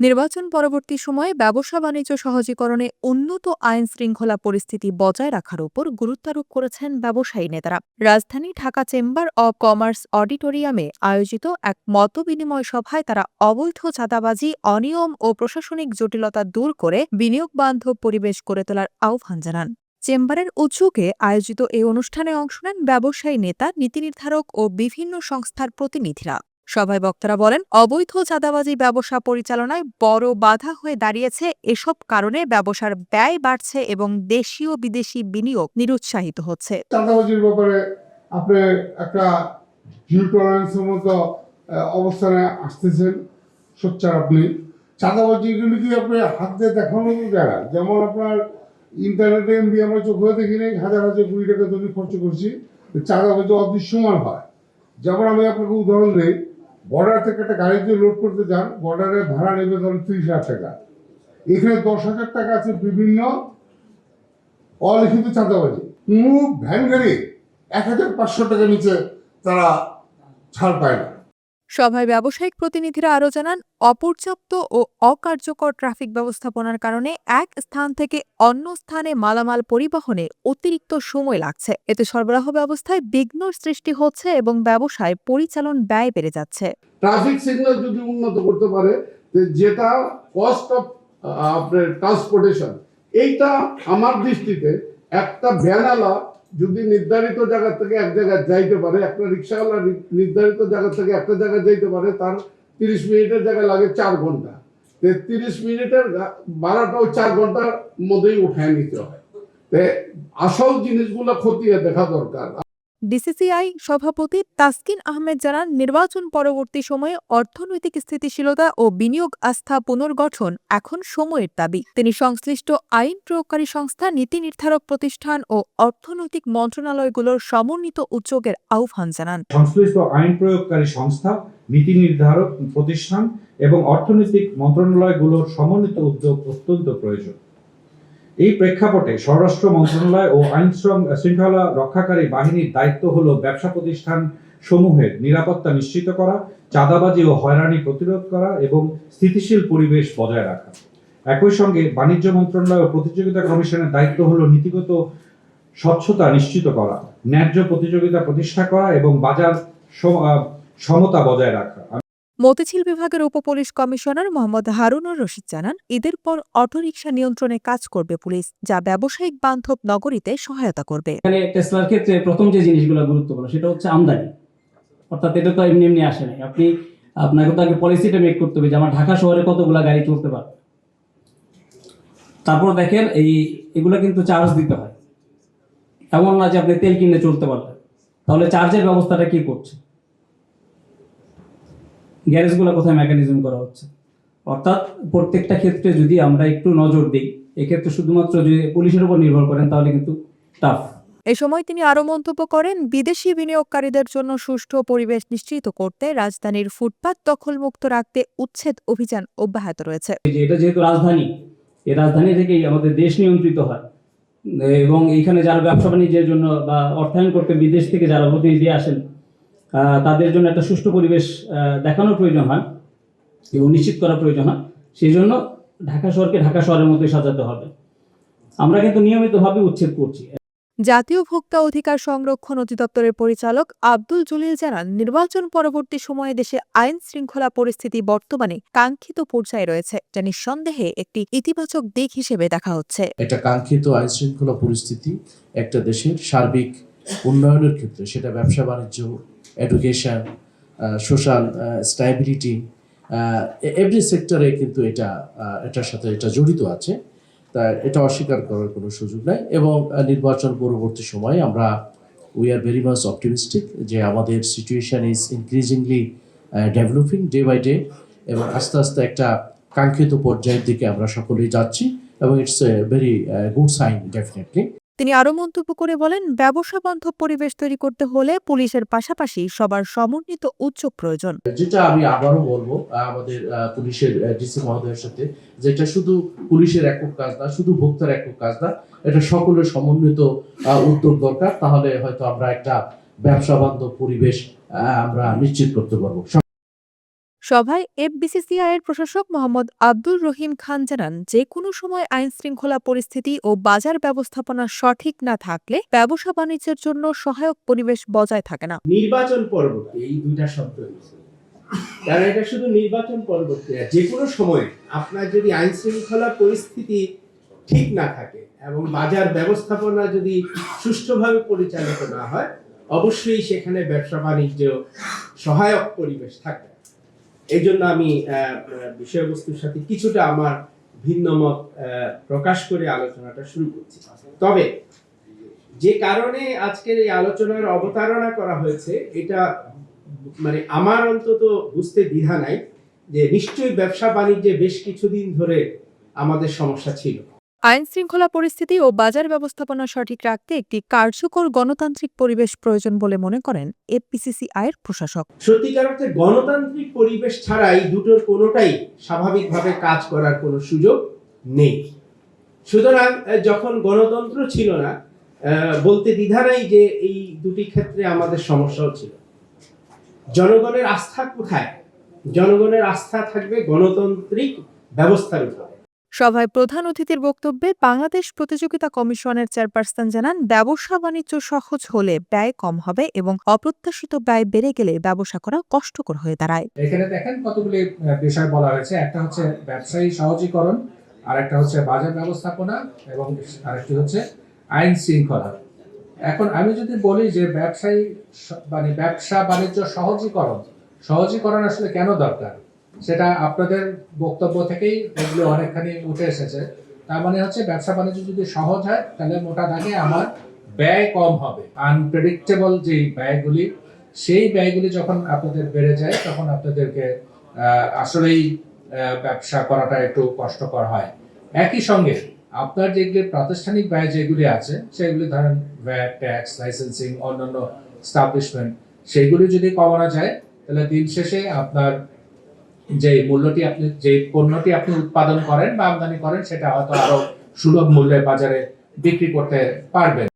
নির্বাচন পরবর্তী সময়ে ব্যবসা বাণিজ্য সহজীকরণে উন্নত আইন শৃঙ্খলা পরিস্থিতি বজায় রাখার উপর গুরুত্বারোপ করেছেন ব্যবসায়ী নেতারা। রাজধানী ঢাকা চেম্বার অব কমার্স অডিটোরিয়ামে আয়োজিত এক মতবিনিময় সভায় তারা অবৈধ চাঁদাবাজি, অনিয়ম ও প্রশাসনিক জটিলতা দূর করে বিনিয়োগ বান্ধব পরিবেশ গড়ে তোলার আহ্বান জানান। চেম্বারের উদ্যোগে আয়োজিত এই অনুষ্ঠানে অংশ নেন ব্যবসায়ী নেতা, নীতিনির্ধারক ও বিভিন্ন সংস্থার প্রতিনিধিরা। সভায় বক্তারা বলেন, অবৈধ চাঁদাবাজি ব্যবসা পরিচালনায় বড় বাধা হয়ে দাঁড়িয়েছে। এসব কারণে ব্যবসার ব্যয় বাড়ছে এবং দেশীয় বিদেশি বিনিয়োগ নিরুৎসাহিত হচ্ছে। চাঁদাবাজির ব্যাপারে আপনি একটা জিরো টলারেন্সের মতো অবস্থানে আসতেছেন। সোচ্চার আপনি চাঁদাবাজিগুলি কি আপনি হাত দিয়ে দেখানোর জায়গা, যেমন আপনার ইন্টারনেটে এমবি আমরা চোখে দেখি নেই, হাজার হাজার কোটি টাকা জমি খরচ করছি, চাঁদাবাজি অদৃশ্যমান হয়। যেমন আমি আপনাকে উদাহরণ দিই, বর্ডার থেকে একটা গাড়ি দিয়ে লোড করতে যান, বর্ডারে ভাড়া নেবে ধরুন 30,000 টাকা, এখানে 10,000 টাকা আছে বিভিন্ন অলিখিত চাঁদাবাজি। কোনো ভ্যান গাড়ি 1,500 টাকার নিচে তারা ছাড় পায় না। সভায় ব্যবসায়িক প্রতিনিধিরা আরও জানান, অপর্যাপ্ত ও অকার্যকর ট্রাফিক ব্যবস্থাপনার কারণে এক স্থান থেকে অন্য স্থানে মালামাল পরিবহনে অতিরিক্ত সময় লাগছে। এতে সরবরাহ ব্যবস্থায় বিঘ্ন সৃষ্টি হচ্ছে এবং ব্যবসায় পরিচালন ব্যয় বেড়ে যাচ্ছে। ট্রাফিক সিগন্যাল যদি উন্নত করতে পারে, যেটা কস্ট অফ আপনার ট্রান্সপোর্টেশন, এইটা আমার দৃষ্টিতে একটা ভ্যানওয়ালা যদি নির্ধারিত জায়গা থেকে এক জায়গায় যাইতে পারে, একটা রিক্সাওয়ালা নির্ধারিত জায়গা থেকে একটা জায়গায় যাইতে পারে, তার 30 মিনিটের জায়গায় লাগে 4 ঘন্টা। 30 মিনিটের ভাড়াটাও 4 ঘন্টার মধ্যেই উঠায় নিতে হয়। আসল জিনিসগুলো খতিয়ে দেখা দরকার। ডিসিসিআই সভাপতি তাসকিন আহমেদ জানান, নির্বাচন পরবর্তী সময়ে অর্থনৈতিক স্থিতিশীলতা ও বিনিয়োগ আস্থা পুনর্গঠন এখন সময়ের দাবি। তিনি সংশ্লিষ্ট আইন প্রয়োগকারী সংস্থা, নীতি নির্ধারক প্রতিষ্ঠান ও অর্থনৈতিক মন্ত্রণালয়গুলোর সমন্বিত উদ্যোগের আহ্বান জানান। সংশ্লিষ্ট আইন প্রয়োগকারী সংস্থা, নীতি নির্ধারক প্রতিষ্ঠান এবং অর্থনৈতিক মন্ত্রণালয়গুলোর সমন্বিত উদ্যোগ অত্যন্ত প্রয়োজন। এই প্রেক্ষাপটে স্বরাষ্ট্র মন্ত্রণালয় ও আইন শৃঙ্খলা রক্ষাকারী বাহিনীর দায়িত্ব হল ব্যবসা প্রতিষ্ঠান সমূহের নিরাপত্তা নিশ্চিত করা, চাঁদাবাজি ও হয়রানি প্রতিরোধ করা এবং স্থিতিশীল পরিবেশ বজায় রাখা। একই সঙ্গে বাণিজ্য মন্ত্রণালয় ও প্রতিযোগিতা কমিশনের দায়িত্ব হল নীতিগত স্বচ্ছতা নিশ্চিত করা, ন্যায্য প্রতিযোগিতা প্রতিষ্ঠা করা এবং বাজার সমতা বজায় রাখা। মতিঝিল বিভাগের উপপুলিশ কমিশনার মোহাম্মদ হারুনুর রশিদ জানান, ঈদের পর অটোরিকশা নিয়ন্ত্রণে কাজ করবে পুলিশ, যা ব্যবসায়িক বান্ধব নগরীতে সহায়তা করবে। এখানে টেসলার ক্ষেত্রে প্রথম যে জিনিসগুলো গুরুত্বপূর্ণ সেটা হচ্ছে আমদানি, অর্থাৎ এটা তো এমনি এমনি আসে নাই। আপনাকে তো আগে পলিসিটা মেক করতে হবে যে আমার ঢাকা শহরে কতগুলো গাড়ি চলতে পারবে। তারপর দেখেন এগুলো কিন্তু চার্জ দিতে হয়, এমন না যে আপনি তেল কিনে চলতে পারবেন। তাহলে চার্জের ব্যবস্থাটা কি করছে, গ্যারেজগুলো কোথায় মেকানিজম করা হচ্ছে। অর্থাৎ প্রত্যেকটা ক্ষেত্রে যদি আমরা একটু নজর দিই, এক্ষেত্রে শুধুমাত্র যদি পুলিশের উপর নির্ভর করেন তাহলে কিন্তু টাফ। এ সময় তিনি আরও মন্তব্য করেন, বিদেশি বিনিয়োগকারীদের জন্য সুষ্ঠু পরিবেশ নিশ্চিত করতে রাজধানীর ফুটপাত দখলমুক্ত রাখতে উচ্ছেদ অভিযান অব্যাহত রয়েছে। এটা যেহেতু রাজধানী, এই রাজধানী থেকেই আমাদের দেশ নিয়ন্ত্রিত হয় এবং এইখানে যারা ব্যবসা বাণিজ্যের জন্য বা অর্থায়ন করতে বিদেশ থেকে যারা প্রতিনিধি আসেন, তাদের জন্য একটা সুষ্ঠু পরিবেশ দেখানোর প্রয়োজন হয় এবং নিশ্চিত করা প্রয়োজন হয়। সেই জন্য ঢাকা শহরকে ঢাকা শহরের মতোই সাজাতে হবে। আমরা কিন্তু নিয়মিতভাবে উচ্ছেদ করছি। জাতীয় ভোক্তা অধিকার সংরক্ষণ অধিদপ্তরের পরিচালক আব্দুল জলিল জানান, নির্বাচন পরবর্তী সময়ে দেশে আইন শৃঙ্খলা পরিস্থিতি বর্তমানে কাঙ্ক্ষিত পর্যায়ে রয়েছে, যা নিঃসন্দেহে একটি ইতিবাচক দিক হিসেবে দেখা হচ্ছে। এটা কাঙ্ক্ষিত আইন শৃঙ্খলা পরিস্থিতি একটা দেশের সার্বিক উন্নয়নের ক্ষেত্রে, সেটা ব্যবসা বাণিজ্য, এডুকেশন, সোশ্যাল স্ট্যাবিলিটি, এভরি সেক্টরে কিন্তু এটার সাথে এটা জড়িত আছে। তা এটা অস্বীকার করার কোনো সুযোগ নাই। এবং নির্বাচন পরবর্তী সময়ে আমরা we are very much optimistic যে আমাদের situation is increasingly developing day by day, এবং আস্তে আস্তে একটা কাঙ্ক্ষিত পর্যায়ের দিকে আমরা সকলেই যাচ্ছি, এবং it's a very good sign definitely. তিনি আরও মন্তব্য করে বলেন, ব্যবসা বান্ধব পরিবেশ তৈরি করতে হলে পুলিশের পাশাপাশি সবার সমন্বিত উদ্যোগ প্রয়োজন। যেটা আমি আবারও বলবো আমাদের পুলিশের ডিসি মহোদয়ের সাথে, যেটা শুধু পুলিশের একক কাজ না, শুধু ভোক্তার একক কাজ না, এটা সকলের সমন্বিত উদ্যোগ দরকার। তাহলে হয়তো আমরা একটা ব্যবসা বান্ধব পরিবেশ আমরা নিশ্চিত করতে পারবো। সভায় এফবিসিসিআই এর প্রশাসক মোহাম্মদ আব্দুর রহিম খান জানান, যে কোনো সময় আইন শৃঙ্খলা পরিস্থিতি ও বাজার ব্যবস্থাপনা সঠিক না থাকলে ব্যবসা বাণিজ্যের জন্য সহায়ক পরিবেশ বজায় থাকে না। নির্বাচন পরবর্তী এই দুইটা শব্দ হয়েছে, কারণ এটা শুধু নির্বাচন পরবর্তী না, যে কোনো সময় আপনার যদি আইন শৃঙ্খলা পরিস্থিতি ঠিক না থাকে এবং বাজার ব্যবস্থাপনা যদি সুষ্ঠুভাবে পরিচালিত না হয়, অবশ্যই সেখানে ব্যবসা বাণিজ্য সহায়ক পরিবেশ থাকে। এই জন্য আমি বিষয়বস্তুর সাথে কিছুটা আমার ভিন্ন মত প্রকাশ করে আলোচনাটা শুরু করছি। তবে যে কারণে আজকের এই আলোচনার অবতারণা করা হয়েছে, এটা মানে আমার অন্তত বুঝতে দ্বিধা নাই যে নিশ্চয়ই ব্যবসা বাণিজ্যে বেশ কিছুদিন ধরে আমাদের সমস্যা ছিল। আইন শৃঙ্খলা পরিস্থিতি ও বাজার ব্যবস্থাপনা সঠিক রাখতে একটি কার্যকর গণতান্ত্রিক পরিবেশ প্রয়োজন বলে মনে করেন এফবিসিসিআই এর প্রশাসক। সত্যিকার অর্থে গণতান্ত্রিক পরিবেশ ছাড়াই দুটোর কোনোটাই স্বাভাবিকভাবে কাজ করার কোনো সুযোগ নেই। সুতরাং যখন গণতন্ত্র ছিল না, বলতে দ্বিধা নাই যে এই দুটি ক্ষেত্রে আমাদের সমস্যাও ছিল। জনগণের আস্থা কোথায়? জনগণের আস্থা থাকবে গণতান্ত্রিক ব্যবস্থার উপর। সভায় প্রধান অতিথির বক্তব্যে বাংলাদেশ প্রতিযোগিতা কমিশনের চেয়ারপারসন জানান, ব্যবসা বাণিজ্য সহজ হলে ব্যয় কম হবে এবং অপ্রত্যাশিত ব্যয় বেড়ে গেলে ব্যবসা করা কষ্টকর হয়ে দাঁড়ায়। এখানে দেখেন কতগুলি বিষয় বলা হয়েছে। একটা হচ্ছে ব্যবসায়ী সহজীকরণ, আর একটা হচ্ছে বাজার ব্যবস্থাপনা, এবং আরেকটি হচ্ছে আইন শৃঙ্খলা। এখন আমি যদি বলি যে ব্যবসা বাণিজ্য সহজীকরণ আসলে কেন দরকার, সেটা আপনাদের বক্তব্য থেকেই এগুলো অনেকখানি উঠে এসেছে। তার মানে হচ্ছে ব্যবসা বাণিজ্য যদি সহজ হয়, তাহলে মোটা দাগে আমার ব্যয় কম হবে। আনপ্রেডিক্টেবল যে ব্যয়গুলি, সেই ব্যয়গুলি যখন আপনাদের বেড়ে যায়, তখন আপনাদেরকে আসলেই ব্যবসা করাটা একটু কষ্টকর হয়। একই সঙ্গে আপনার যেগুলি প্রাতিষ্ঠানিক ব্যয় যেগুলি আছে, সেগুলি ধরেন ভ্যাট, ট্যাক্স, লাইসেন্সিং, অন্যান্য এস্টাবলিশমেন্ট, সেগুলি যদি কমানো যায়, তাহলে দিন শেষে আপনার যে পণ্যটি আপনি উৎপাদন করেন বা আমদানি করেন, সেটা হয়তো আরো সুলভ মূল্যে বাজারে বিক্রি করতে পারবেন।